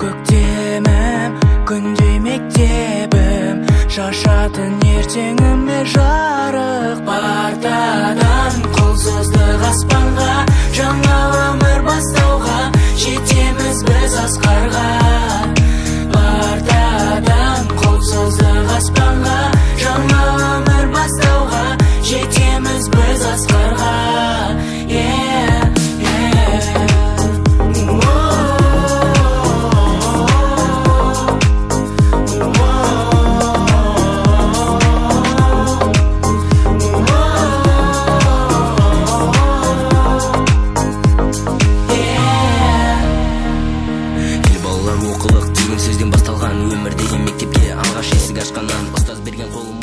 көктемім, күндей мектебім, шашатын ертеңіме жарық партадан. Құлсыздық аспанға, жаңа өмір бастауға, жетеміз біз асқарға. Партадан құлсыздық аспанға, жаңа өмір бастауға, жетеміз біз асқарға. Сөзден басталған өмір деген мектепке алғаш есік ашқаннан ұстаз берген қолын